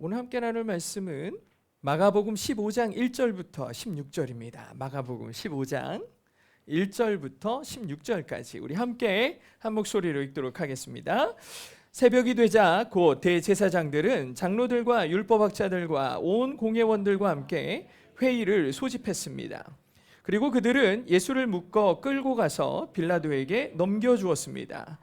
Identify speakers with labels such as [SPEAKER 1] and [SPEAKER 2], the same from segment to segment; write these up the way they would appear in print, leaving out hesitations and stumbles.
[SPEAKER 1] 오늘 함께 나눌 말씀은 마가복음 15장 1절부터 16절입니다. 마가복음 15장 1절부터 16절까지 우리 함께 한 목소리로 읽도록 하겠습니다. 새벽이 되자 곧 대제사장들은 장로들과 율법학자들과 온 공회원들과 함께 회의를 소집했습니다. 그리고 그들은 예수를 묶어 끌고 가서 빌라도에게 넘겨주었습니다.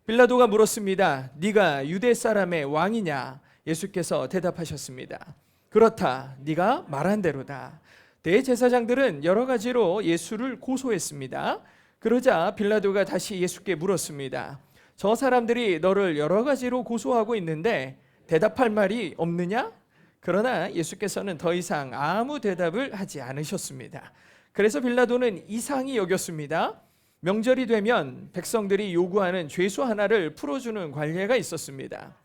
[SPEAKER 1] 빌라도가 물었습니다. 네가 유대 사람의 왕이냐? 예수께서 대답하셨습니다. 그렇다. 네가 말한 대로다. 대제사장들은 여러 가지로 예수를 고소했습니다. 그러자 빌라도가 다시 예수께 물었습니다. 저 사람들이 너를 여러 가지로 고소하고 있는데 대답할 말이 없느냐? 그러나 예수께서는 더 이상 아무 대답을 하지 않으셨습니다. 그래서 빌라도는 이상히 여겼습니다. 명절이 되면 백성들이 요구하는 죄수 하나를 풀어주는 관례가 있었습니다.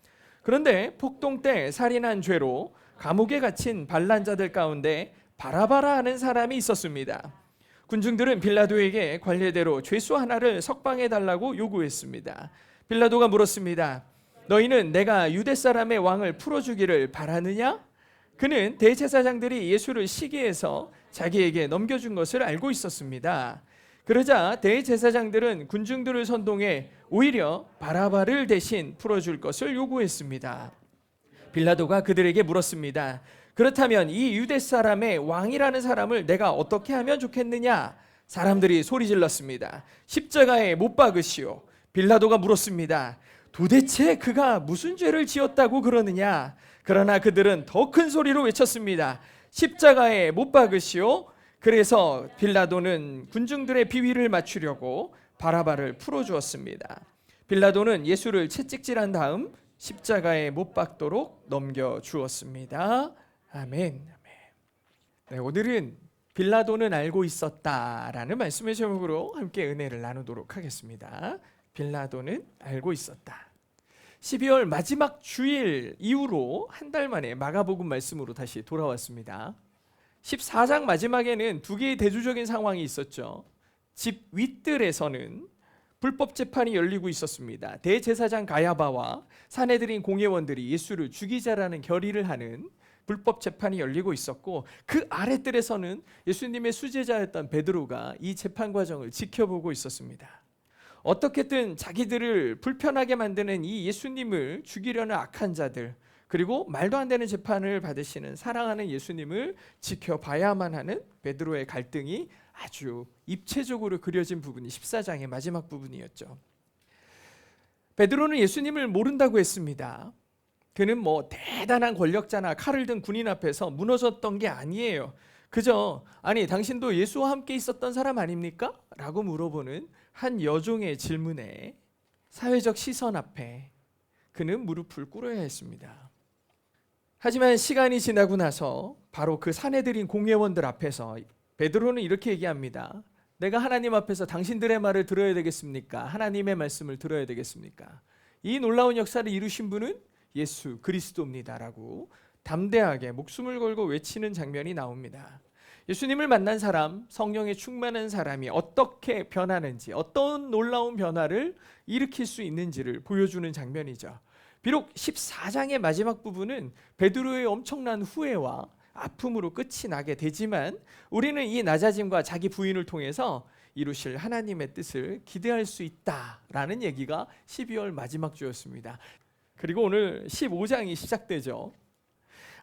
[SPEAKER 1] 그런데 폭동 때 살인한 죄로 감옥에 갇힌 반란자들 가운데 바라바라 하는 사람이 있었습니다. 군중들은 빌라도에게 관례대로 죄수 하나를 석방해달라고 요구했습니다. 빌라도가 물었습니다. 너희는 내가 유대 사람의 왕을 풀어주기를 바라느냐? 그는 대제사장들이 예수를 시기해서 자기에게 넘겨준 것을 알고 있었습니다. 그러자 대제사장들은 군중들을 선동해 오히려 바라바를 대신 풀어줄 것을 요구했습니다. 빌라도가 그들에게 물었습니다. 그렇다면 이 유대 사람의 왕이라는 사람을 내가 어떻게 하면 좋겠느냐? 사람들이 소리 질렀습니다. 십자가에 못 박으시오. 빌라도가 물었습니다. 도대체 그가 무슨 죄를 지었다고 그러느냐? 그러나 그들은 더 큰 소리로 외쳤습니다. 십자가에 못 박으시오. 그래서 빌라도는 군중들의 비위를 맞추려고 바라바를 풀어주었습니다. 빌라도는 예수를 채찍질한 다음 십자가에 못 박도록 넘겨주었습니다. 아멘. 네, 오늘은 빌라도는 알고 있었다라는 말씀의 제목으로 함께 은혜를 나누도록 하겠습니다. 빌라도는 알고 있었다. 12월 마지막 주일 이후로 한 달 만에 마가복음 말씀으로 다시 돌아왔습니다. 14장 마지막에는 두 개의 대조적인 상황이 있었죠. 집 윗뜰에서는 불법 재판이 열리고 있었습니다. 대제사장 가야바와 산헤드린 공회원들이 예수를 죽이자라는 결의를 하는 불법 재판이 열리고 있었고, 그 아랫뜰에서는 예수님의 수제자였던 베드로가 이 재판 과정을 지켜보고 있었습니다. 어떻게든 자기들을 불편하게 만드는 이 예수님을 죽이려는 악한 자들, 그리고 말도 안 되는 재판을 받으시는 사랑하는 예수님을 지켜봐야만 하는 베드로의 갈등이 아주 입체적으로 그려진 부분이 14장의 마지막 부분이었죠. 베드로는 예수님을 모른다고 했습니다. 그는 대단한 권력자나 칼을 든 군인 앞에서 무너졌던 게 아니에요. 그저 아니 당신도 예수와 함께 있었던 사람 아닙니까? 라고 물어보는 한 여종의 질문에 사회적 시선 앞에 그는 무릎을 꿇어야 했습니다. 하지만 시간이 지나고 나서 바로 그 산헤드린 공회원들 앞에서 베드로는 이렇게 얘기합니다. 내가 하나님 앞에서 당신들의 말을 들어야 되겠습니까? 하나님의 말씀을 들어야 되겠습니까? 이 놀라운 역사를 이루신 분은 예수 그리스도입니다라고 담대하게 목숨을 걸고 외치는 장면이 나옵니다. 예수님을 만난 사람, 성령에 충만한 사람이 어떻게 변하는지, 어떤 놀라운 변화를 일으킬 수 있는지를 보여주는 장면이죠. 비록 14장의 마지막 부분은 베드로의 엄청난 후회와 아픔으로 끝이 나게 되지만 우리는 이 낮아짐과 자기 부인을 통해서 이루실 하나님의 뜻을 기대할 수 있다라는 얘기가 12월 마지막 주였습니다. 그리고 오늘 15장이 시작되죠.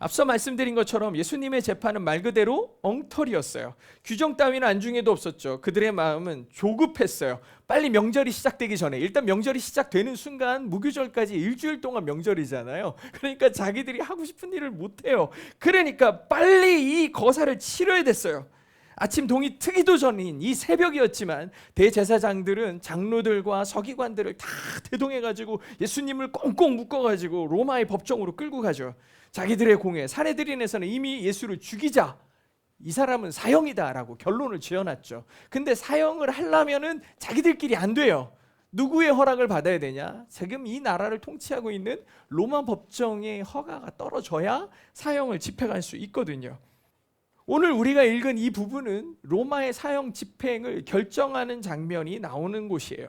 [SPEAKER 1] 앞서 말씀드린 것처럼 예수님의 재판은 말 그대로 엉터리였어요. 규정 따위는 안중에도 없었죠. 그들의 마음은 조급했어요. 빨리 명절이 시작되기 전에, 일단 명절이 시작되는 순간 무교절까지 일주일 동안 명절이잖아요. 그러니까 자기들이 하고 싶은 일을 못해요. 그러니까 빨리 이 거사를 치러야 됐어요. 아침 동이 트기도 전인 이 새벽이었지만 대제사장들은 장로들과 서기관들을 다 대동해가지고 예수님을 꽁꽁 묶어가지고 로마의 법정으로 끌고 가죠. 자기들의 공회 산헤드린에서는 이미 예수를 죽이자, 이 사람은 사형이다 라고 결론을 지어놨죠. 근데 사형을 하려면은 자기들끼리 안 돼요. 누구의 허락을 받아야 되냐? 지금 이 나라를 통치하고 있는 로마 법정의 허가가 떨어져야 사형을 집행할 수 있거든요. 오늘 우리가 읽은 이 부분은 로마의 사형 집행을 결정하는 장면이 나오는 곳이에요.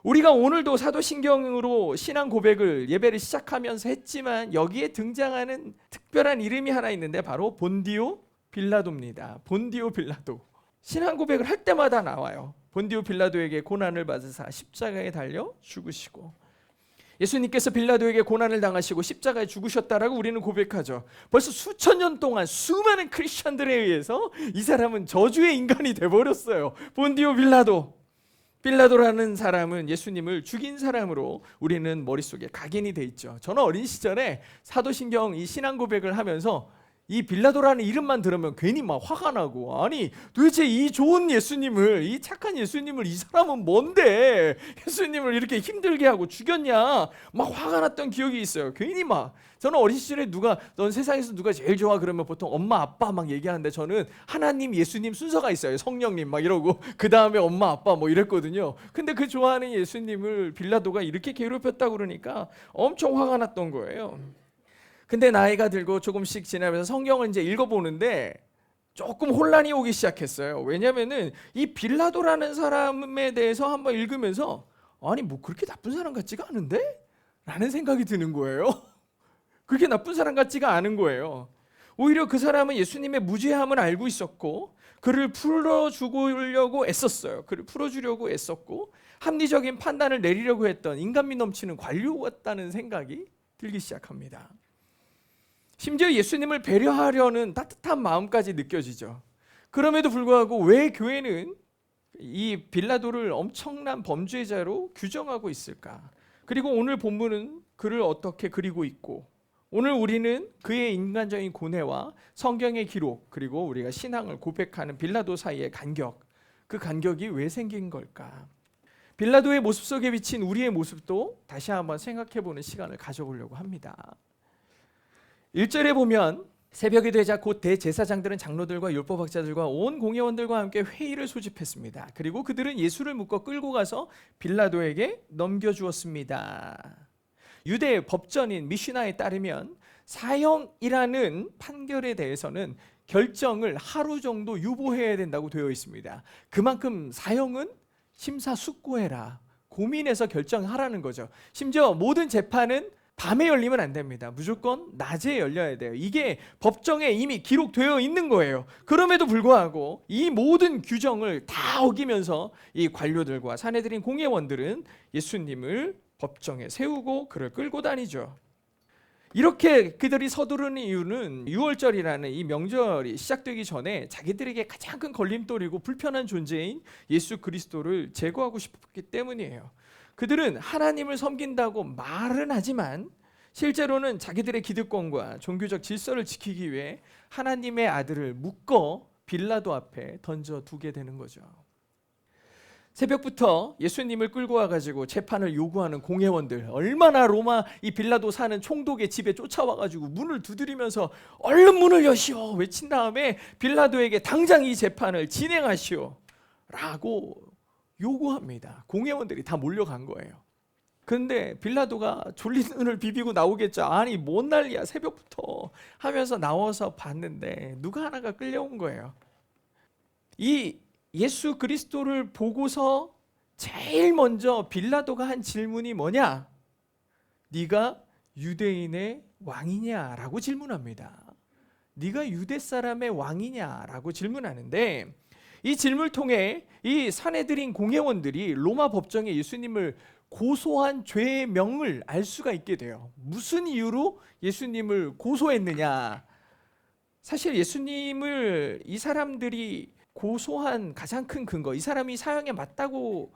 [SPEAKER 1] 우리가 오늘도 사도신경으로 신앙 고백을 예배를 시작하면서 했지만 여기에 등장하는 특별한 이름이 하나 있는데 바로 본디오 빌라도입니다. 본디오 빌라도. 신앙 고백을 할 때마다 나와요. 본디오 빌라도에게 고난을 받으사 십자가에 달려 죽으시고, 예수님께서 빌라도에게 고난을 당하시고 십자가에 죽으셨다라고 우리는 고백하죠. 벌써 수천 년 동안 수많은 크리스천들에 의해서 이 사람은 저주의 인간이 돼버렸어요. 본디오 빌라도. 빌라도라는 사람은 예수님을 죽인 사람으로 우리는 머릿속에 각인이 돼 있죠. 저는 어린 시절에 사도신경 이 신앙 고백을 하면서 이 빌라도라는 이름만 들으면 괜히 막 화가 나고, 아니 도대체 이 좋은 예수님을, 이 착한 예수님을 이 사람은 뭔데 예수님을 이렇게 힘들게 하고 죽였냐, 막 화가 났던 기억이 있어요. 괜히 막. 저는 어린 시절에 넌 세상에서 누가 제일 좋아 그러면 보통 엄마 아빠 막 얘기하는데 저는 하나님 예수님 순서가 있어요. 성령님 막 이러고 그 다음에 엄마 아빠 뭐 이랬거든요. 근데 그 좋아하는 예수님을 빌라도가 이렇게 괴롭혔다고 그러니까 엄청 화가 났던 거예요. 근데 나이가 들고 조금씩 지나면서 성경을 이제 읽어보는데 조금 혼란이 오기 시작했어요. 왜냐면은 이 빌라도라는 사람에 대해서 한번 읽으면서 아니 뭐 그렇게 나쁜 사람 같지가 않은데? 라는 생각이 드는 거예요. 그렇게 나쁜 사람 같지가 않은 거예요. 오히려 그 사람은 예수님의 무죄함을 알고 있었고 그를 풀어주려고 애썼어요. 그를 풀어주려고 애썼고 합리적인 판단을 내리려고 했던 인간미 넘치는 관료 같다는 생각이 들기 시작합니다. 심지어 예수님을 배려하려는 따뜻한 마음까지 느껴지죠. 그럼에도 불구하고 왜 교회는 이 빌라도를 엄청난 범죄자로 규정하고 있을까? 그리고 오늘 본문은 그를 어떻게 그리고 있고, 오늘 우리는 그의 인간적인 고뇌와 성경의 기록, 그리고 우리가 신앙을 고백하는 빌라도 사이의 간격, 그 간격이 왜 생긴 걸까? 빌라도의 모습 속에 비친 우리의 모습도 다시 한번 생각해보는 시간을 가져보려고 합니다. 1절에 보면 새벽이 되자 곧 대제사장들은 장로들과 율법학자들과 온 공회원들과 함께 회의를 소집했습니다. 그리고 그들은 예수를 묶어 끌고 가서 빌라도에게 넘겨주었습니다. 유대 법전인 미슈나에 따르면 사형이라는 판결에 대해서는 결정을 하루 정도 유보해야 된다고 되어 있습니다. 그만큼 사형은 심사숙고해라, 고민해서 결정하라는 거죠. 심지어 모든 재판은 밤에 열리면 안 됩니다. 무조건 낮에 열려야 돼요. 이게 법정에 이미 기록되어 있는 거예요. 그럼에도 불구하고 이 모든 규정을 다 어기면서 이 관료들과 사내들인 공회원들은 예수님을 법정에 세우고 그를 끌고 다니죠. 이렇게 그들이 서두르는 이유는 유월절이라는 이 명절이 시작되기 전에 자기들에게 가장 큰 걸림돌이고 불편한 존재인 예수 그리스도를 제거하고 싶었기 때문이에요. 그들은 하나님을 섬긴다고 말은 하지만 실제로는 자기들의 기득권과 종교적 질서를 지키기 위해 하나님의 아들을 묶어 빌라도 앞에 던져두게 되는 거죠. 새벽부터 예수님을 끌고 와가지고 재판을 요구하는 공회원들, 얼마나 로마 이 빌라도 사는 총독의 집에 쫓아와가지고 문을 두드리면서 얼른 문을 여시오 외친 다음에 빌라도에게 당장 이 재판을 진행하시오 라고 요구합니다. 공회원들이 다 몰려간 거예요. 그런데 빌라도가 졸린 눈을 비비고 나오겠죠. 아니 뭔 난리야 새벽부터 하면서 나와서 봤는데 누가 하나가 끌려온 거예요. 이 예수 그리스도를 보고서 제일 먼저 빌라도가 한 질문이 뭐냐? 네가 유대인의 왕이냐라고 질문합니다. 네가 유대 사람의 왕이냐라고 질문하는데 이 질문을 통해 이 사내들인 공회원들이 로마 법정에 예수님을 고소한 죄의 명을 알 수가 있게 돼요. 무슨 이유로 예수님을 고소했느냐? 사실 예수님을 이 사람들이 고소한 가장 큰 근거, 이 사람이 사형에 맞다고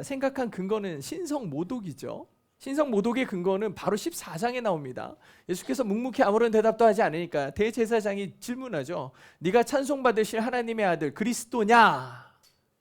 [SPEAKER 1] 생각한 근거는 신성모독이죠. 신성모독의 근거는 바로 14장에 나옵니다. 예수께서 묵묵히 아무런 대답도 하지 않으니까 대제사장이 질문하죠. 네가 찬송받으실 하나님의 아들 그리스도냐?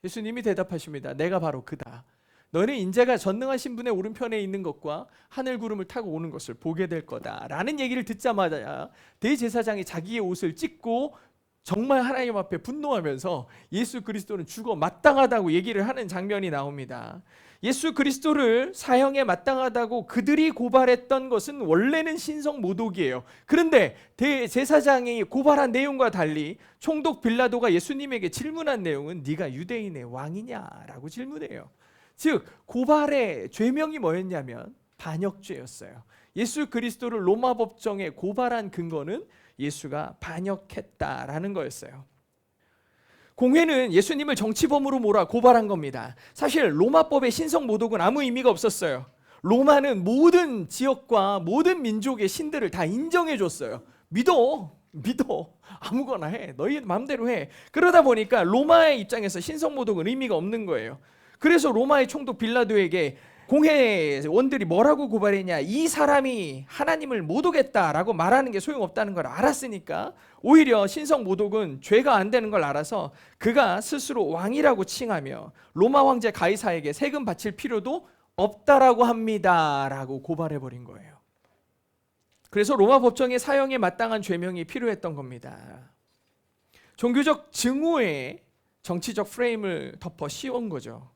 [SPEAKER 1] 예수님이 대답하십니다. 내가 바로 그다. 너는 인자가 전능하신 분의 오른편에 있는 것과 하늘 구름을 타고 오는 것을 보게 될 거다 라는 얘기를 듣자마자 대제사장이 자기의 옷을 찢고 정말 하나님 앞에 분노하면서 예수 그리스도는 죽어 마땅하다고 얘기를 하는 장면이 나옵니다. 예수 그리스도를 사형에 마땅하다고 그들이 고발했던 것은 원래는 신성모독이에요. 그런데 대제사장이 고발한 내용과 달리 총독 빌라도가 예수님에게 질문한 내용은 네가 유대인의 왕이냐라고 질문해요. 즉 고발의 죄명이 뭐였냐면 반역죄였어요. 예수 그리스도를 로마 법정에 고발한 근거는 예수가 반역했다라는 거였어요. 공회는 예수님을 정치범으로 몰아 고발한 겁니다. 사실 로마법의 신성모독은 아무 의미가 없었어요. 로마는 모든 지역과 모든 민족의 신들을 다 인정해 줬어요. 믿어 아무거나 해, 너희 마음대로 해. 그러다 보니까 로마의 입장에서 신성모독은 의미가 없는 거예요. 그래서 로마의 총독 빌라도에게 공회원들이 뭐라고 고발했냐, 이 사람이 하나님을 모독했다라고 말하는 게 소용없다는 걸 알았으니까 오히려 신성모독은 죄가 안 되는 걸 알아서 그가 스스로 왕이라고 칭하며 로마 황제 가이사에게 세금 바칠 필요도 없다라고 합니다라고 고발해버린 거예요. 그래서 로마 법정의 사형에 마땅한 죄명이 필요했던 겁니다. 종교적 증오에 정치적 프레임을 덮어 씌운 거죠.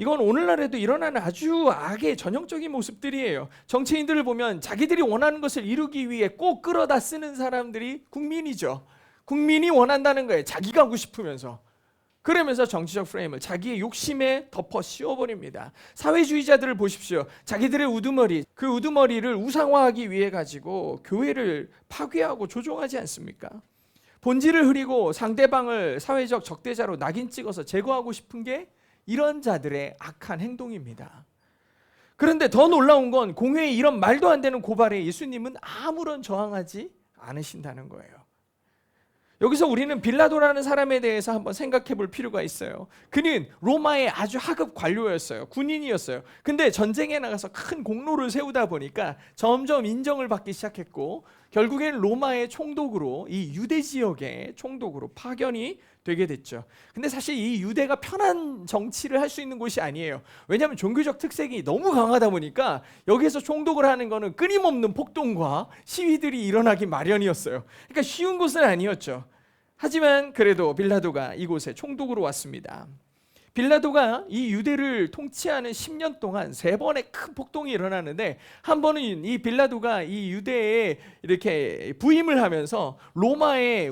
[SPEAKER 1] 이건 오늘날에도 일어나는 아주 악의 전형적인 모습들이에요. 정치인들을 보면 자기들이 원하는 것을 이루기 위해 꼭 끌어다 쓰는 사람들이 국민이죠. 국민이 원한다는 거예요. 자기가 하고 싶으면서. 그러면서 정치적 프레임을 자기의 욕심에 덮어 씌워버립니다. 사회주의자들을 보십시오. 자기들의 우두머리, 그 우두머리를 우상화하기 위해 가지고 교회를 파괴하고 조종하지 않습니까? 본질을 흐리고 상대방을 사회적 적대자로 낙인 찍어서 제거하고 싶은 게 이런 자들의 악한 행동입니다. 그런데 더 놀라운 건 공회의 이런 말도 안 되는 고발에 예수님은 아무런 저항하지 않으신다는 거예요. 여기서 우리는 빌라도라는 사람에 대해서 한번 생각해 볼 필요가 있어요. 그는 로마의 아주 하급 관료였어요. 군인이었어요. 근데 전쟁에 나가서 큰 공로를 세우다 보니까 점점 인정을 받기 시작했고 결국엔 로마의 총독으로, 이 유대 지역의 총독으로 파견이 되게 됐죠. 근데 사실 이 유대가 편한 정치를 할 수 있는 곳이 아니에요. 왜냐하면 종교적 특색이 너무 강하다 보니까 여기서 총독을 하는 거는 끊임없는 폭동과 시위들이 일어나기 마련이었어요. 그러니까 쉬운 곳은 아니었죠. 하지만 그래도 빌라도가 이곳에 총독으로 왔습니다. 빌라도가 이 유대를 통치하는 10년 동안 3번의 큰 폭동이 일어나는데, 한 번은 이 빌라도가 이 유대에 이렇게 부임을 하면서 로마의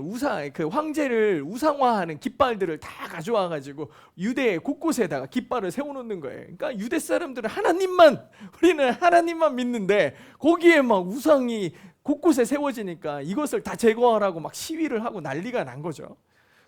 [SPEAKER 1] 그 황제를 우상화하는 깃발들을 다 가져와 가지고 유대 곳곳에다가 깃발을 세워놓는 거예요. 그러니까 유대 사람들은 우리는 하나님만 믿는데 거기에 막 우상이 곳곳에 세워지니까 이것을 다 제거하라고 막 시위를 하고 난리가 난 거죠.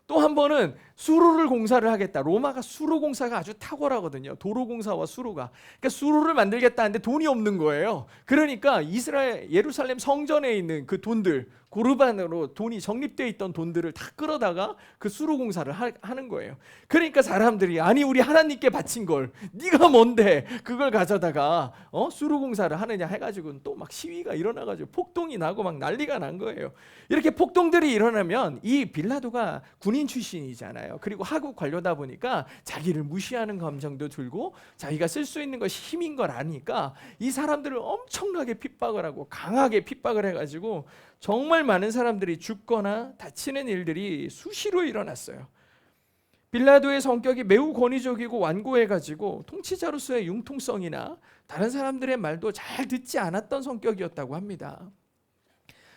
[SPEAKER 1] 또 한 번은 수로를 공사를 하겠다. 로마가 수로 공사가 아주 탁월하거든요. 도로 공사와 수로가. 그러니까 수로를 만들겠다는데 돈이 없는 거예요. 그러니까 예루살렘 성전에 있는 그 돈들, 고르반으로 돈이 적립되어 있던 돈들을 다 끌어다가 그 수로 공사를 하는 거예요. 그러니까 사람들이, 아니 우리 하나님께 바친 걸 네가 뭔데 그걸 가져다가 수로 공사를 하느냐 해가지고 또 막 시위가 일어나가지고 폭동이 나고 막 난리가 난 거예요. 이렇게 폭동들이 일어나면 이 빌라도가 군인 출신이잖아요. 그리고 하급 관료다 보니까 자기를 무시하는 감정도 들고 자기가 쓸 수 있는 것이 힘인 걸 아니까 이 사람들을 엄청나게 핍박을 하고 강하게 핍박을 해가지고 정말 많은 사람들이 죽거나 다치는 일들이 수시로 일어났어요. 빌라도의 성격이 매우 권위적이고 완고해가지고 통치자로서의 융통성이나 다른 사람들의 말도 잘 듣지 않았던 성격이었다고 합니다.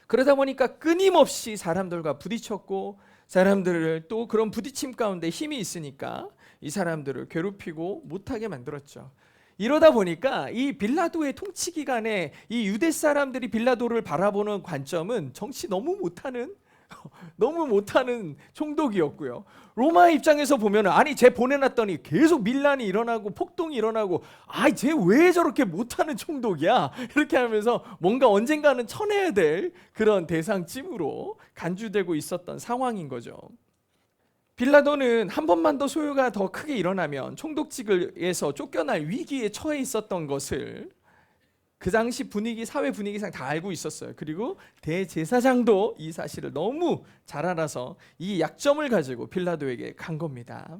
[SPEAKER 1] 그러다 보니까 끊임없이 사람들과 부딪혔고, 사람들을 또 그런 부딪힘 가운데 힘이 있으니까 이 사람들을 괴롭히고 못하게 만들었죠. 이러다 보니까 이 빌라도의 통치 기간에 이 유대 사람들이 빌라도를 바라보는 관점은 정치 너무 못하는 총독이었고요. 로마 입장에서 보면 아니 쟤 보내놨더니 계속 밀란이 일어나고 폭동이 일어나고, 아이 쟤 왜 저렇게 못하는 총독이야 이렇게 하면서 뭔가 언젠가는 쳐내야 될 그런 대상쯤으로 간주되고 있었던 상황인 거죠. 빌라도는 한 번만 더 소요가 더 크게 일어나면 총독직에서 쫓겨날 위기에 처해 있었던 것을 그 당시 사회 분위기상 다 알고 있었어요. 그리고 대제사장도 이 사실을 너무 잘 알아서 이 약점을 가지고 빌라도에게 간 겁니다.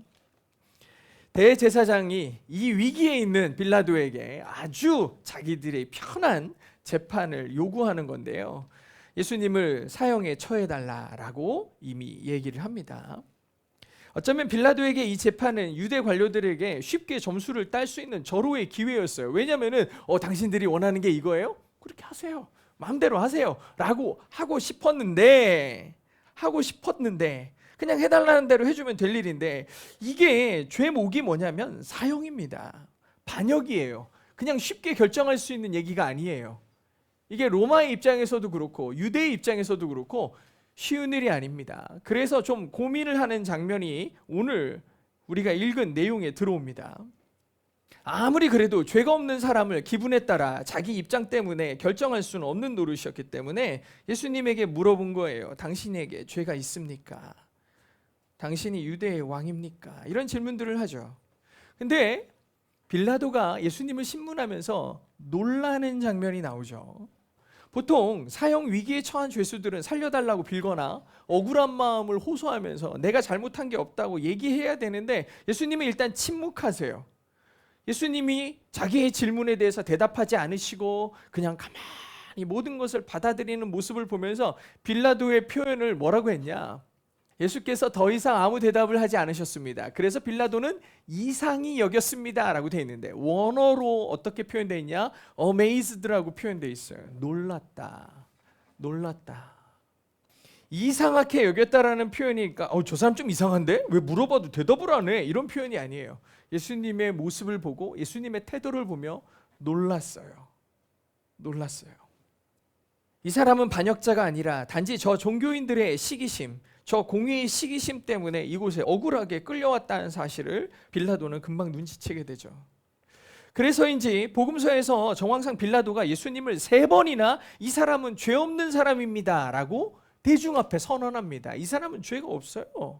[SPEAKER 1] 대제사장이 이 위기에 있는 빌라도에게 아주 자기들의 편한 재판을 요구하는 건데요. 예수님을 사형에 처해달라고 이미 얘기를 합니다. 어쩌면 빌라도에게 이 재판은 유대 관료들에게 쉽게 점수를 딸 수 있는 절호의 기회였어요. 왜냐하면 당신들이 원하는 게 이거예요? 그렇게 하세요. 마음대로 하세요. 라고 하고 싶었는데 그냥 해달라는 대로 해주면 될 일인데, 이게 죄목이 뭐냐면 사형입니다. 반역이에요. 그냥 쉽게 결정할 수 있는 얘기가 아니에요. 이게 로마의 입장에서도 그렇고 유대의 입장에서도 그렇고 쉬운 일이 아닙니다. 그래서 좀 고민을 하는 장면이 오늘 우리가 읽은 내용에 들어옵니다. 아무리 그래도 죄가 없는 사람을 기분에 따라 자기 입장 때문에 결정할 수는 없는 노릇이었기 때문에 예수님에게 물어본 거예요. 당신에게 죄가 있습니까? 당신이 유대의 왕입니까? 이런 질문들을 하죠. 근데 빌라도가 예수님을 신문하면서 놀라는 장면이 나오죠. 보통 사형 위기에 처한 죄수들은 살려달라고 빌거나 억울한 마음을 호소하면서 내가 잘못한 게 없다고 얘기해야 되는데 예수님은 일단 침묵하세요. 예수님이 자기의 질문에 대해서 대답하지 않으시고 그냥 가만히 모든 것을 받아들이는 모습을 보면서 빌라도의 표현을 뭐라고 했냐? 예수께서 더 이상 아무 대답을 하지 않으셨습니다. 그래서 빌라도는 이상히 여겼습니다 라고 되어 있는데 원어로 어떻게 표현되어 있냐? amazed라고 표현되어 있어요. 놀랐다. 놀랐다. 이상하게 여겼다라는 표현이니까 저 사람 좀 이상한데? 왜 물어봐도 대답을 안 해? 이런 표현이 아니에요. 예수님의 모습을 보고 예수님의 태도를 보며 놀랐어요. 놀랐어요. 이 사람은 반역자가 아니라 단지 저 종교인들의 시기심, 저 공의의 시기심 때문에 이곳에 억울하게 끌려왔다는 사실을 빌라도는 금방 눈치채게 되죠. 그래서인지 복음서에서 정황상 빌라도가 예수님을 3번이나 이 사람은 죄 없는 사람입니다 라고 대중 앞에 선언합니다. 이 사람은 죄가 없어요.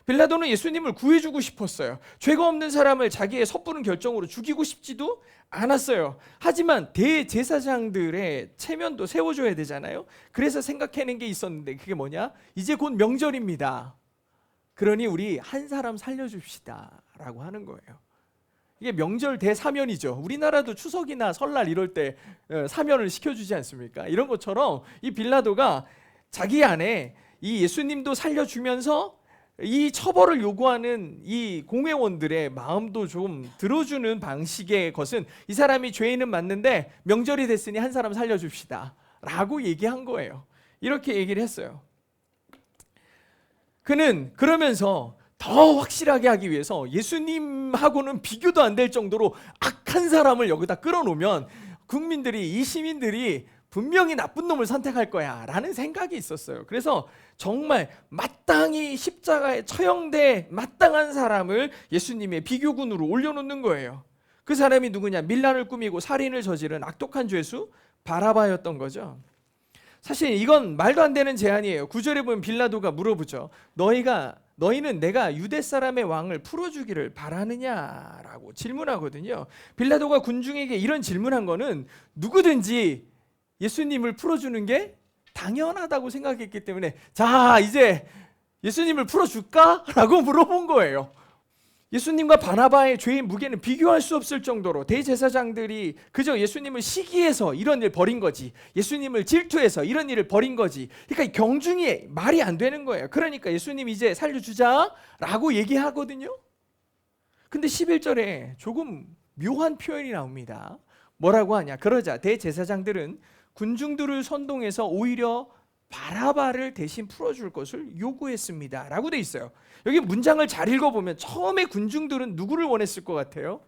[SPEAKER 1] 빌라도는 예수님을 구해주고 싶었어요. 죄가 없는 사람을 자기의 섣부른 결정으로 죽이고 싶지도 않았어요. 하지만 대제사장들의 체면도 세워줘야 되잖아요. 그래서 생각해낸 게 있었는데 그게 뭐냐? 이제 곧 명절입니다. 그러니 우리 한 사람 살려줍시다 라고 하는 거예요. 이게 명절 대사면이죠. 우리나라도 추석이나 설날 이럴 때 사면을 시켜주지 않습니까? 이런 것처럼 이 빌라도가 자기 안에 이 예수님도 살려주면서 이 처벌을 요구하는 이 공회원들의 마음도 좀 들어주는 방식의 것은 이 사람이 죄인은 맞는데 명절이 됐으니 한 사람 살려줍시다 라고 얘기한 거예요. 이렇게 얘기를 했어요. 그는 그러면서 더 확실하게 하기 위해서 예수님하고는 비교도 안 될 정도로 악한 사람을 여기다 끌어놓으면 국민들이, 이 시민들이 분명히 나쁜 놈을 선택할 거야 라는 생각이 있었어요. 그래서 정말 마땅히 십자가에 처형돼 마땅한 사람을 예수님의 비교군으로 올려놓는 거예요. 그 사람이 누구냐? 밀란을 꾸미고 살인을 저지른 악독한 죄수 바라바였던 거죠. 사실 이건 말도 안 되는 제안이에요. 9절에 보면 빌라도가 물어보죠. 너희는 내가 유대 사람의 왕을 풀어주기를 바라느냐라고 질문하거든요. 빌라도가 군중에게 이런 질문한 거는 누구든지 예수님을 풀어주는 게 당연하다고 생각했기 때문에 자 이제 예수님을 풀어줄까? 라고 물어본 거예요. 예수님과 바나바의 죄의 무게는 비교할 수 없을 정도로 대제사장들이 그저 예수님을 시기해서 이런 일 벌인 거지, 예수님을 질투해서 이런 일을 벌인 거지. 그러니까 경중이 말이 안 되는 거예요. 그러니까 예수님 이제 살려주자 라고 얘기하거든요. 근데 11절에 조금 묘한 표현이 나옵니다. 뭐라고 하냐? 그러자 대제사장들은 군중들을 선동해서 오히려 바라바를 대신 풀어줄 것을 요구했습니다 라고 돼 있어요. 여기 문장을 잘 읽어보면 처음에 군중들은 누구를 원했을 것 같아요?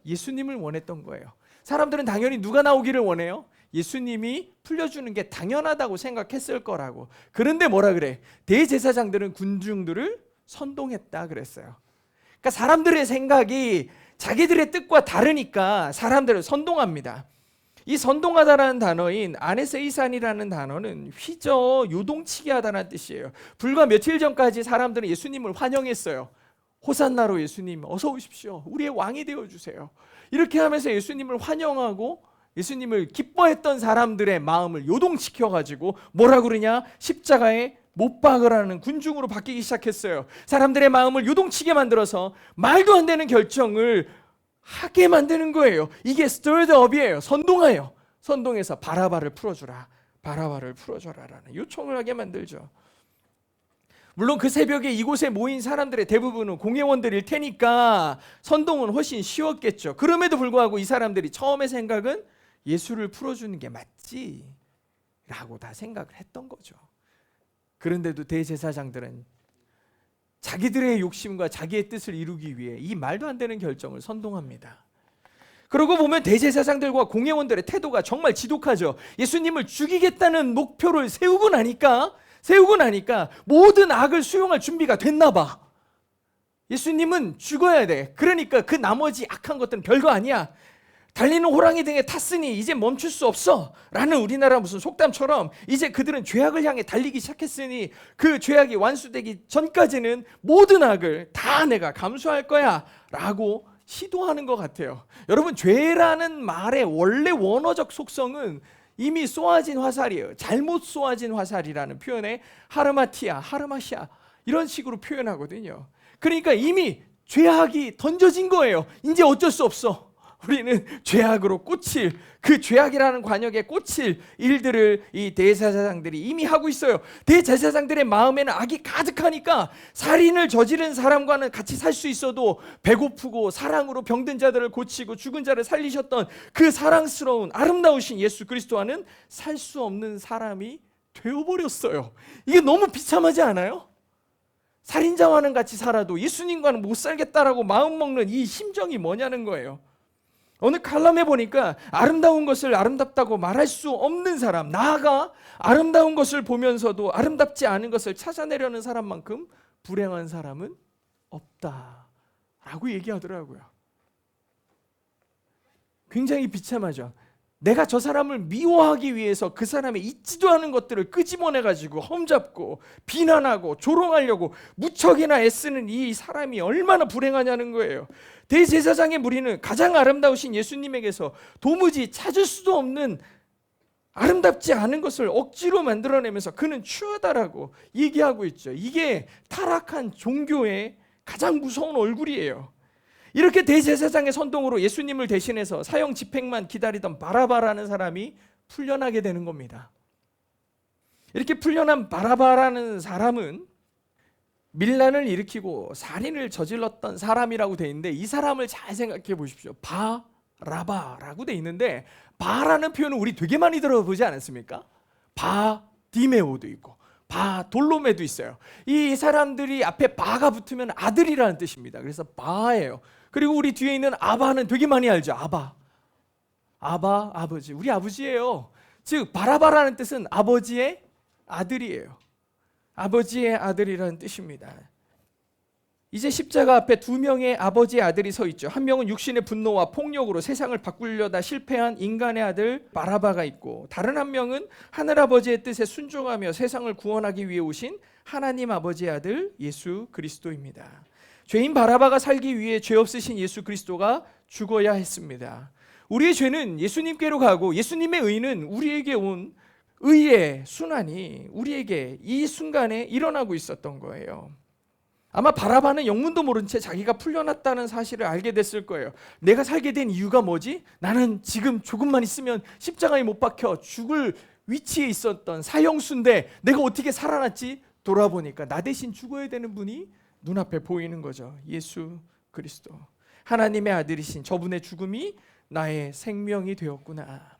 [SPEAKER 1] 예수님을 원했던 거예요. 사람들은 당연히 누가 나오기를 원해요? 예수님이 풀려주는 게 당연하다고 생각했을 거라고. 그런데 뭐라 그래? 대제사장들은 군중들을 선동했다 그랬어요. 그러니까 사람들의 생각이 자기들의 뜻과 다르니까 사람들을 선동합니다. 이 선동하다라는 단어인 아네세이산이라는 단어는 휘저 요동치게 하다는 뜻이에요. 불과 며칠 전까지 사람들은 예수님을 환영했어요. 호산나로 예수님 어서 오십시오. 우리의 왕이 되어주세요. 이렇게 하면서 예수님을 환영하고 예수님을 기뻐했던 사람들의 마음을 요동시켜가지고 뭐라 그러냐? 십자가에 못 박으라는 군중으로 바뀌기 시작했어요. 사람들의 마음을 요동치게 만들어서 말도 안 되는 결정을 하게 만드는 거예요. 이게 stirred up이에요. 선동해요. 선동해서 바라바를 풀어주라, 바라바를 풀어줘라라는 요청을 하게 만들죠. 물론 그 새벽에 이곳에 모인 사람들의 대부분은 공회원들일 테니까 선동은 훨씬 쉬웠겠죠. 그럼에도 불구하고 이 사람들이 처음에 생각은 예수를 풀어주는 게 맞지 라고 다 생각을 했던 거죠. 그런데도 대제사장들은 자기들의 욕심과 자기의 뜻을 이루기 위해 이 말도 안 되는 결정을 선동합니다. 그러고 보면 대제사장들과 공회원들의 태도가 정말 지독하죠. 예수님을 죽이겠다는 목표를 세우고 나니까 모든 악을 수용할 준비가 됐나 봐. 예수님은 죽어야 돼. 그러니까 그 나머지 악한 것들은 별거 아니야. 달리는 호랑이 등에 탔으니 이제 멈출 수 없어 라는 우리나라 무슨 속담처럼 이제 그들은 죄악을 향해 달리기 시작했으니 그 죄악이 완수되기 전까지는 모든 악을 다 내가 감수할 거야 라고 시도하는 것 같아요. 여러분, 죄라는 말의 원래 원어적 속성은 이미 쏘아진 화살이에요. 잘못 쏘아진 화살이라는 표현에 하르마시아 이런 식으로 표현하거든요. 그러니까 이미 죄악이 던져진 거예요. 이제 어쩔 수 없어. 우리는 죄악으로 꽂힐, 그 죄악이라는 관역에 꽂힐 일들을 이 대제사장들이 이미 하고 있어요. 대제사장들의 마음에는 악이 가득하니까 살인을 저지른 사람과는 같이 살 수 있어도 배고프고 사랑으로 병든 자들을 고치고 죽은 자를 살리셨던 그 사랑스러운 아름다우신 예수 그리스도와는 살 수 없는 사람이 되어버렸어요. 이게 너무 비참하지 않아요? 살인자와는 같이 살아도 예수님과는 못 살겠다라고 마음먹는 이 심정이 뭐냐는 거예요. 오늘 칼럼에 보니까 아름다운 것을 아름답다고 말할 수 없는 사람, 나아가 아름다운 것을 보면서도 아름답지 않은 것을 찾아내려는 사람만큼 불행한 사람은 없다라고 얘기하더라고요. 굉장히 비참하죠. 내가 저 사람을 미워하기 위해서 그 사람의 있지도 않은 것들을 끄집어내가지고 험잡고 비난하고 조롱하려고 무척이나 애쓰는 이 사람이 얼마나 불행하냐는 거예요. 대제사장의 무리는 가장 아름다우신 예수님에게서 도무지 찾을 수도 없는 아름답지 않은 것을 억지로 만들어내면서 그는 추하다라고 얘기하고 있죠. 이게 타락한 종교의 가장 무서운 얼굴이에요. 이렇게 대제사장의 선동으로 예수님을 대신해서 사형 집행만 기다리던 바라바라는 사람이 풀려나게 되는 겁니다. 이렇게 풀려난 바라바라는 사람은 밀란을 일으키고 살인을 저질렀던 사람이라고 돼 있는데, 이 사람을 잘 생각해 보십시오. 바라바라고 돼 있는데, 바라는 표현은 우리 되게 많이 들어보지 않았습니까? 바디메오도 있고 바돌로메도 있어요. 이 사람들이 앞에 바가 붙으면 아들이라는 뜻입니다. 그래서 바예요. 그리고 우리 뒤에 있는 아바는 되게 많이 알죠. 아바, 아버지. 우리 아버지예요. 즉 바라바라는 뜻은 아버지의 아들이에요. 아버지의 아들이라는 뜻입니다. 이제 십자가 앞에 두 명의 아버지의 아들이 서 있죠. 한 명은 육신의 분노와 폭력으로 세상을 바꾸려다 실패한 인간의 아들 바라바가 있고, 다른 한 명은 하늘아버지의 뜻에 순종하며 세상을 구원하기 위해 오신 하나님 아버지의 아들 예수 그리스도입니다. 죄인 바라바가 살기 위해 죄 없으신 예수 그리스도가 죽어야 했습니다. 우리의 죄는 예수님께로 가고 예수님의 의는 우리에게 온 의의 순환이 우리에게 이 순간에 일어나고 있었던 거예요. 아마 바라바는 영문도 모른 채 자기가 풀려났다는 사실을 알게 됐을 거예요. 내가 살게 된 이유가 뭐지? 나는 지금 조금만 있으면 십자가에 못 박혀 죽을 위치에 있었던 사형수인데 내가 어떻게 살아났지? 돌아보니까 나 대신 죽어야 되는 분이 눈앞에 보이는 거죠. 예수 그리스도, 하나님의 아들이신 저분의 죽음이 나의 생명이 되었구나.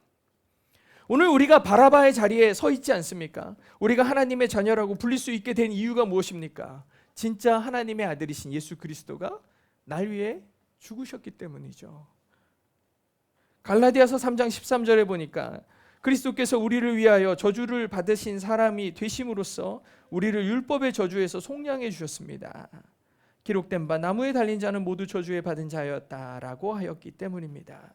[SPEAKER 1] 오늘 우리가 바라바의 자리에 서 있지 않습니까? 우리가 하나님의 자녀라고 불릴 수 있게 된 이유가 무엇입니까? 진짜 하나님의 아들이신 예수 그리스도가 날 위해 죽으셨기 때문이죠. 갈라디아서 3장 13절에 보니까 그리스도께서 우리를 위하여 저주를 받으신 사람이 되심으로써 우리를 율법의 저주에서 속량해 주셨습니다. 기록된 바 나무에 달린 자는 모두 저주에 받은 자였다라고 하였기 때문입니다.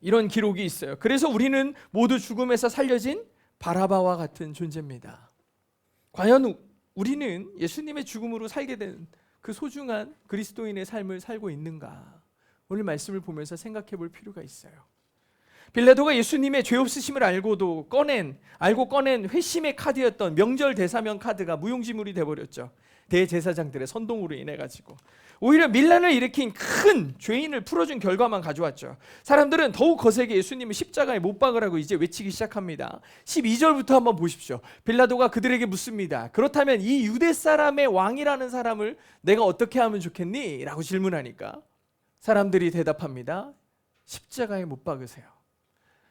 [SPEAKER 1] 이런 기록이 있어요. 그래서 우리는 모두 죽음에서 살려진 바라바와 같은 존재입니다. 과연 우리는 예수님의 죽음으로 살게 된 그 소중한 그리스도인의 삶을 살고 있는가? 오늘 말씀을 보면서 생각해 볼 필요가 있어요. 빌라도가 예수님의 죄 없으심을 알고 꺼낸 회심의 카드였던 명절 대사명 카드가 무용지물이 돼버렸죠. 대제사장들의 선동으로 인해 가지고 오히려 밀란을 일으킨 큰 죄인을 풀어준 결과만 가져왔죠. 사람들은 더욱 거세게 예수님을 십자가에 못 박으라고 이제 외치기 시작합니다. 12절부터 한번 보십시오. 빌라도가 그들에게 묻습니다. 그렇다면 이 유대 사람의 왕이라는 사람을 내가 어떻게 하면 좋겠니? 라고 질문하니까 사람들이 대답합니다. 십자가에 못 박으세요.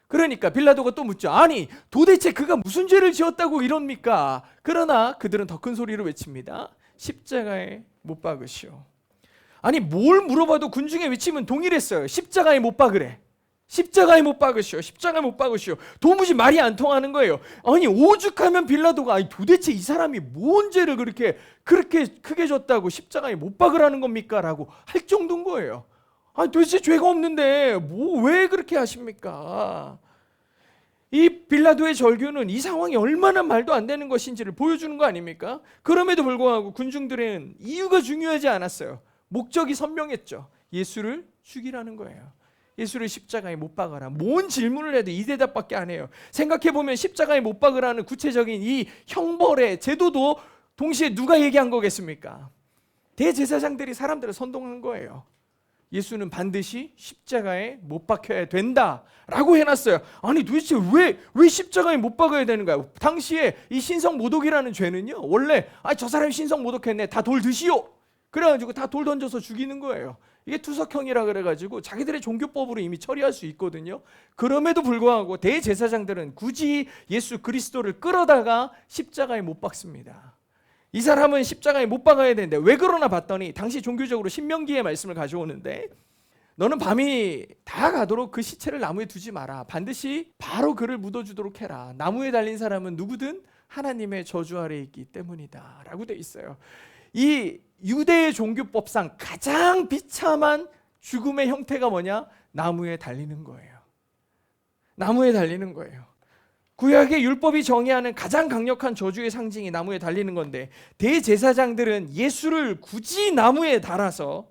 [SPEAKER 1] 그러니까 빌라도가 또 묻죠. 아니 도대체 그가 무슨 죄를 지었다고 이럽니까? 그러나 그들은 더 큰 소리로 외칩니다. 십자가에 못 박으시오. 아니 뭘 물어봐도 군중의 외침은 동일했어요. 십자가에 못 박으래. 십자가에 못 박으시오. 십자가에 못 박으시오. 도무지 말이 안 통하는 거예요. 아니 오죽하면 빌라도가 아니 도대체 이 사람이 뭔 죄를 그렇게 크게 졌다고 십자가에 못 박으라는 겁니까? 라고 할 정도인 거예요. 아니 도대체 죄가 없는데 뭐 왜 그렇게 하십니까? 이 빌라도의 절규는 이 상황이 얼마나 말도 안 되는 것인지를 보여주는 거 아닙니까? 그럼에도 불구하고 군중들은 이유가 중요하지 않았어요. 목적이 선명했죠. 예수를 죽이라는 거예요. 예수를 십자가에 못 박아라. 뭔 질문을 해도 이 대답밖에 안 해요. 생각해보면 십자가에 못 박으라는 구체적인 이 형벌의 제도도 동시에 누가 얘기한 거겠습니까? 대제사장들이 사람들을 선동한 거예요. 예수는 반드시 십자가에 못 박혀야 된다라고 해놨어요. 아니 도대체 왜 십자가에 못 박아야 되는가요? 당시에 이 신성모독이라는 죄는요, 원래 저 사람이 신성모독했네, 다 돌 드시오. 그래가지고 다 돌 던져서 죽이는 거예요. 이게 투석형이라 그래가지고 자기들의 종교법으로 이미 처리할 수 있거든요. 그럼에도 불구하고 대제사장들은 굳이 예수 그리스도를 끌어다가 십자가에 못 박습니다. 이 사람은 십자가에 못 박아야 되는데 왜 그러나 봤더니 당시 종교적으로 신명기의 말씀을 가져오는데, 너는 밤이 다 가도록 그 시체를 나무에 두지 마라. 반드시 바로 그를 묻어주도록 해라. 나무에 달린 사람은 누구든 하나님의 저주 아래에 있기 때문이다 라고 돼 있어요. 이 유대의 종교법상 가장 비참한 죽음의 형태가 뭐냐? 나무에 달리는 거예요. 나무에 달리는 거예요. 구약의 율법이 정의하는 가장 강력한 저주의 상징이 나무에 달리는 건데, 대제사장들은 예수를 굳이 나무에 달아서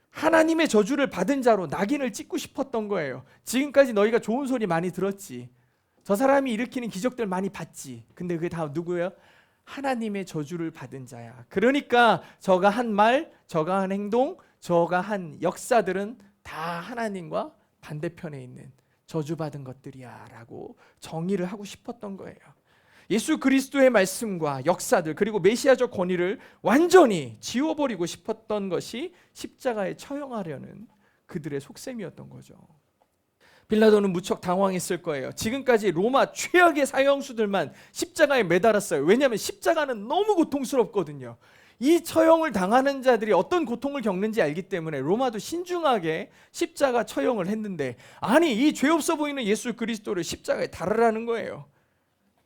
[SPEAKER 1] 하나님의 저주를 받은 자로 낙인을 찍고 싶었던 거예요. 지금까지 너희가 좋은 소리 많이 들었지. 저 사람이 일으키는 기적들 많이 봤지. 근데 그게 다 누구예요? 하나님의 저주를 받은 자야. 그러니까 저가 한 말, 저가 한 행동, 저가 한 역사들은 다 하나님과 반대편에 있는 저주받은 것들이야 라고 정의를 하고 싶었던 거예요. 예수 그리스도의 말씀과 역사들, 그리고 메시아적 권위를 완전히 지워버리고 싶었던 것이 십자가에 처형하려는 그들의 속셈이었던 거죠. 빌라도는 무척 당황했을 거예요. 지금까지 로마 최악의 사형수들만 십자가에 매달았어요. 왜냐하면 십자가는 너무 고통스럽거든요. 이 처형을 당하는 자들이 어떤 고통을 겪는지 알기 때문에 로마도 신중하게 십자가 처형을 했는데, 아니 이 죄 없어 보이는 예수 그리스도를 십자가에 달으라는 거예요.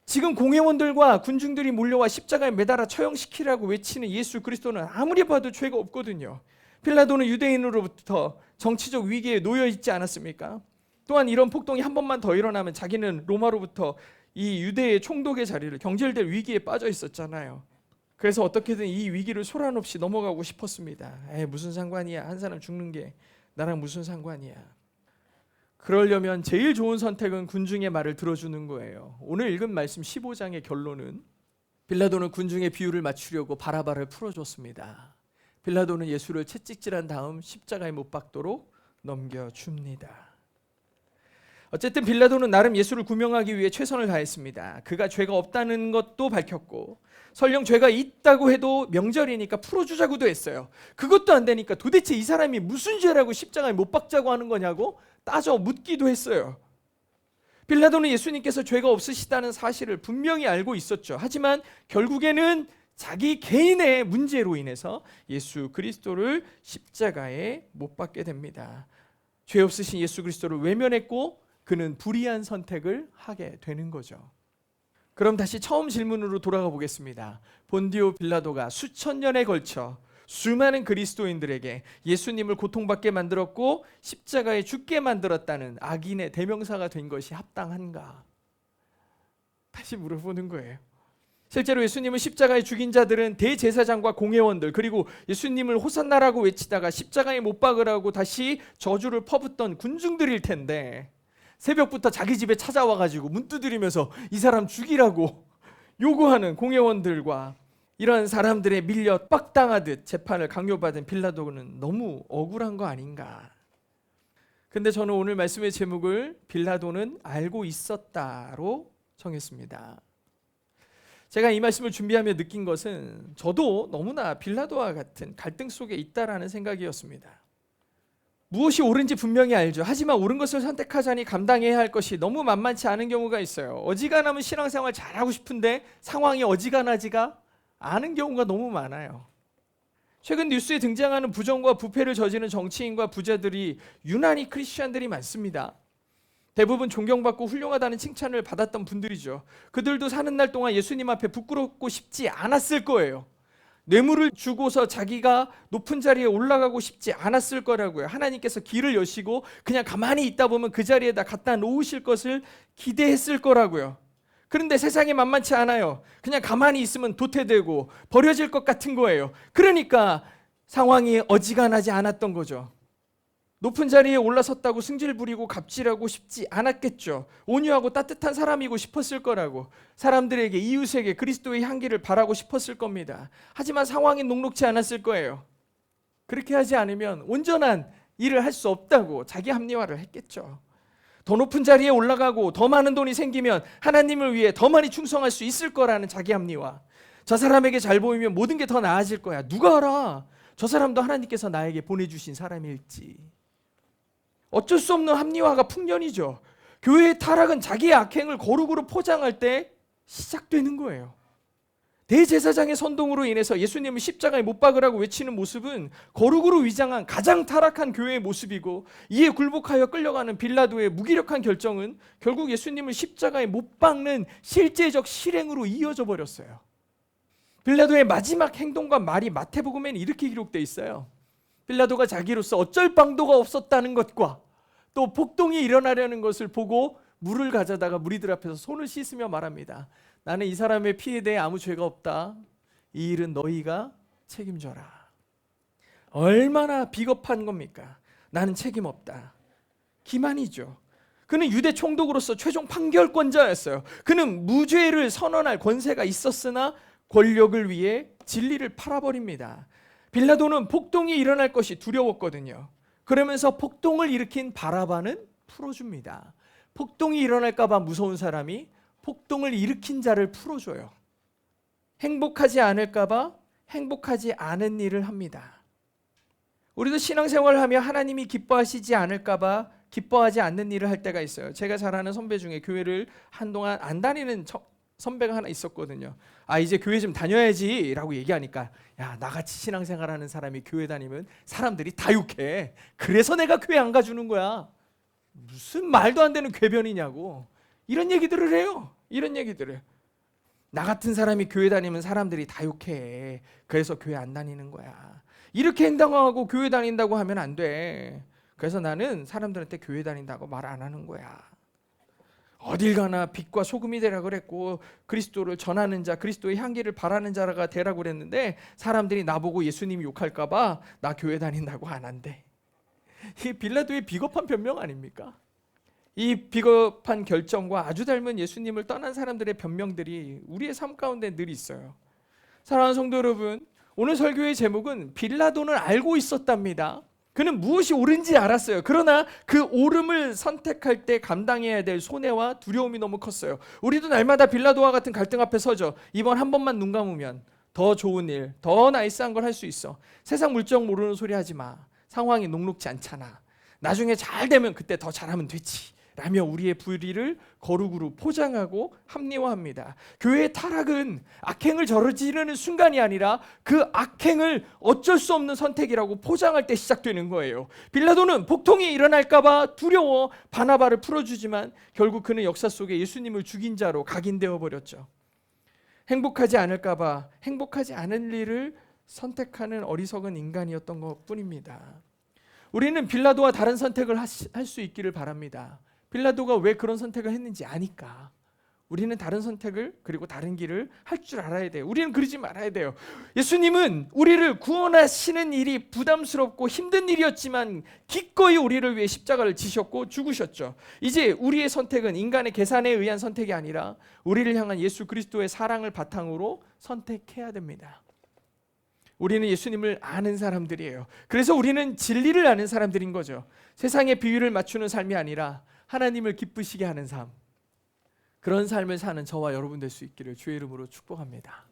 [SPEAKER 1] 지금 공회원들과 군중들이 몰려와 십자가에 매달아 처형시키라고 외치는 예수 그리스도는 아무리 봐도 죄가 없거든요. 빌라도는 유대인으로부터 정치적 위기에 놓여 있지 않았습니까? 또한 이런 폭동이 한 번만 더 일어나면 자기는 로마로부터 이 유대의 총독의 자리를 경질될 위기에 빠져 있었잖아요. 그래서 어떻게든 이 위기를 소란 없이 넘어가고 싶었습니다. 무슨 상관이야. 한 사람 죽는 게 나랑 무슨 상관이야. 그러려면 제일 좋은 선택은 군중의 말을 들어주는 거예요. 오늘 읽은 말씀 15장의 결론은 빌라도는 군중의 비율을 맞추려고 바라바를 풀어줬습니다. 빌라도는 예수를 채찍질한 다음 십자가에 못 박도록 넘겨줍니다. 어쨌든 빌라도는 나름 예수를 구명하기 위해 최선을 다했습니다. 그가 죄가 없다는 것도 밝혔고, 설령 죄가 있다고 해도 명절이니까 풀어주자고도 했어요. 그것도 안 되니까 도대체 이 사람이 무슨 죄라고 십자가에 못 박자고 하는 거냐고 따져 묻기도 했어요. 빌라도는 예수님께서 죄가 없으시다는 사실을 분명히 알고 있었죠. 하지만 결국에는 자기 개인의 문제로 인해서 예수 그리스도를 십자가에 못 박게 됩니다. 죄 없으신 예수 그리스도를 외면했고 그는 불의한 선택을 하게 되는 거죠. 그럼 다시 처음 질문으로 돌아가 보겠습니다. 본디오 빌라도가 수천 년에 걸쳐 수많은 그리스도인들에게 예수님을 고통받게 만들었고 십자가에 죽게 만들었다는 악인의 대명사가 된 것이 합당한가? 다시 물어보는 거예요. 실제로 예수님을 십자가에 죽인 자들은 대제사장과 공회원들, 그리고 예수님을 호산나라고 외치다가 십자가에 못 박으라고 다시 저주를 퍼붓던 군중들일 텐데, 새벽부터 자기 집에 찾아와가지고 문 두드리면서 이 사람 죽이라고 요구하는 공회원들과 이런 사람들에 밀려 빡당하듯 재판을 강요받은 빌라도는 너무 억울한 거 아닌가. 근데 저는 오늘 말씀의 제목을 빌라도는 알고 있었다로 정했습니다. 제가 이 말씀을 준비하며 느낀 것은 저도 너무나 빌라도와 같은 갈등 속에 있다라는 생각이었습니다. 무엇이 옳은지 분명히 알죠. 하지만 옳은 것을 선택하자니 감당해야 할 것이 너무 만만치 않은 경우가 있어요. 어지간하면 신앙생활 잘하고 싶은데 상황이 어지간하지가 않은 경우가 너무 많아요. 최근 뉴스에 등장하는 부정과 부패를 저지르는 정치인과 부자들이 유난히 크리스천들이 많습니다. 대부분 존경받고 훌륭하다는 칭찬을 받았던 분들이죠. 그들도 사는 날 동안 예수님 앞에 부끄럽고 싶지 않았을 거예요. 뇌물을 주고서 자기가 높은 자리에 올라가고 싶지 않았을 거라고요. 하나님께서 길을 여시고 그냥 가만히 있다 보면 그 자리에다 갖다 놓으실 것을 기대했을 거라고요. 그런데 세상이 만만치 않아요. 그냥 가만히 있으면 도태되고 버려질 것 같은 거예요. 그러니까 상황이 어지간하지 않았던 거죠. 높은 자리에 올라섰다고 승질 부리고 갑질하고 싶지 않았겠죠. 온유하고 따뜻한 사람이고 싶었을 거라고. 사람들에게, 이웃에게 그리스도의 향기를 바라고 싶었을 겁니다. 하지만 상황이 녹록지 않았을 거예요. 그렇게 하지 않으면 온전한 일을 할 수 없다고 자기 합리화를 했겠죠. 더 높은 자리에 올라가고 더 많은 돈이 생기면 하나님을 위해 더 많이 충성할 수 있을 거라는 자기 합리화. 저 사람에게 잘 보이면 모든 게 더 나아질 거야. 누가 알아? 저 사람도 하나님께서 나에게 보내주신 사람일지. 어쩔 수 없는 합리화가 풍년이죠. 교회의 타락은 자기의 악행을 거룩으로 포장할 때 시작되는 거예요. 대제사장의 선동으로 인해서 예수님을 십자가에 못 박으라고 외치는 모습은 거룩으로 위장한 가장 타락한 교회의 모습이고, 이에 굴복하여 끌려가는 빌라도의 무기력한 결정은 결국 예수님을 십자가에 못 박는 실제적 실행으로 이어져 버렸어요. 빌라도의 마지막 행동과 말이 마태복음에는 이렇게 기록되어 있어요. 빌라도가 자기로서 어쩔 방도가 없었다는 것과 또 폭동이 일어나려는 것을 보고 물을 가져다가 무리들 앞에서 손을 씻으며 말합니다. 나는 이 사람의 피에 대해 아무 죄가 없다. 이 일은 너희가 책임져라. 얼마나 비겁한 겁니까? 나는 책임 없다. 기만이죠. 그는 유대 총독으로서 최종 판결권자였어요. 그는 무죄를 선언할 권세가 있었으나 권력을 위해 진리를 팔아버립니다. 빌라도는 폭동이 일어날 것이 두려웠거든요. 그러면서 폭동을 일으킨 바라바는 풀어줍니다. 폭동이 일어날까 봐 무서운 사람이 폭동을 일으킨 자를 풀어줘요. 행복하지 않을까 봐 행복하지 않은 일을 합니다. 우리도 신앙생활을 하며 하나님이 기뻐하시지 않을까 봐 기뻐하지 않는 일을 할 때가 있어요. 제가 잘 아는 선배 중에 교회를 한동안 안 다니는 선배가 하나 있었거든요. 이제 교회 좀 다녀야지 라고 얘기하니까, 야, 나같이 신앙생활하는 사람이 교회 다니면 사람들이 다 욕해. 그래서 내가 교회 안 가주는 거야. 무슨 말도 안 되는 궤변이냐고. 이런 얘기들을 해요. 이런 얘기들을. 나 같은 사람이 교회 다니면 사람들이 다 욕해. 그래서 교회 안 다니는 거야. 이렇게 행동하고 교회 다닌다고 하면 안 돼. 그래서 나는 사람들한테 교회 다닌다고 말 안 하는 거야. 어딜 가나 빛과 소금이 되라 그랬고, 그리스도를 전하는 자, 그리스도의 향기를 바라는 자가 되라고 그랬는데, 사람들이 나보고 예수님이 욕할까 봐 나 교회 다닌다고 안 한대. 이 빌라도의 비겁한 변명 아닙니까? 이 비겁한 결정과 아주 닮은 예수님을 떠난 사람들의 변명들이 우리의 삶 가운데 늘 있어요. 사랑하는 성도 여러분, 오늘 설교의 제목은 빌라도는 알고 있었답니다. 그는 무엇이 옳은지 알았어요. 그러나 그 옳음을 선택할 때 감당해야 될 손해와 두려움이 너무 컸어요. 우리도 날마다 빌라도와 같은 갈등 앞에 서죠. 이번 한 번만 눈 감으면 더 좋은 일, 더 나이스한 걸 할 수 있어. 세상 물정 모르는 소리 하지 마. 상황이 녹록지 않잖아. 나중에 잘 되면 그때 더 잘하면 되지. 라며 우리의 불의를 거룩으로 포장하고 합리화합니다. 교회의 타락은 악행을 저지르는 순간이 아니라 그 악행을 어쩔 수 없는 선택이라고 포장할 때 시작되는 거예요. 빌라도는 폭동이 일어날까 봐 두려워 바나바를 풀어주지만 결국 그는 역사 속에 예수님을 죽인 자로 각인되어 버렸죠. 행복하지 않을까 봐 행복하지 않은 일을 선택하는 어리석은 인간이었던 것뿐입니다. 우리는 빌라도와 다른 선택을 할 수 있기를 바랍니다. 빌라도가 왜 그런 선택을 했는지 아니까. 우리는 다른 선택을, 그리고 다른 길을 할 줄 알아야 돼요. 우리는 그러지 말아야 돼요. 예수님은 우리를 구원하시는 일이 부담스럽고 힘든 일이었지만 기꺼이 우리를 위해 십자가를 지셨고 죽으셨죠. 이제 우리의 선택은 인간의 계산에 의한 선택이 아니라 우리를 향한 예수 그리스도의 사랑을 바탕으로 선택해야 됩니다. 우리는 예수님을 아는 사람들이에요. 그래서 우리는 진리를 아는 사람들인 거죠. 세상의 비율을 맞추는 삶이 아니라 하나님을 기쁘시게 하는 삶, 그런 삶을 사는 저와 여러분 될 수 있기를 주의 이름으로 축복합니다.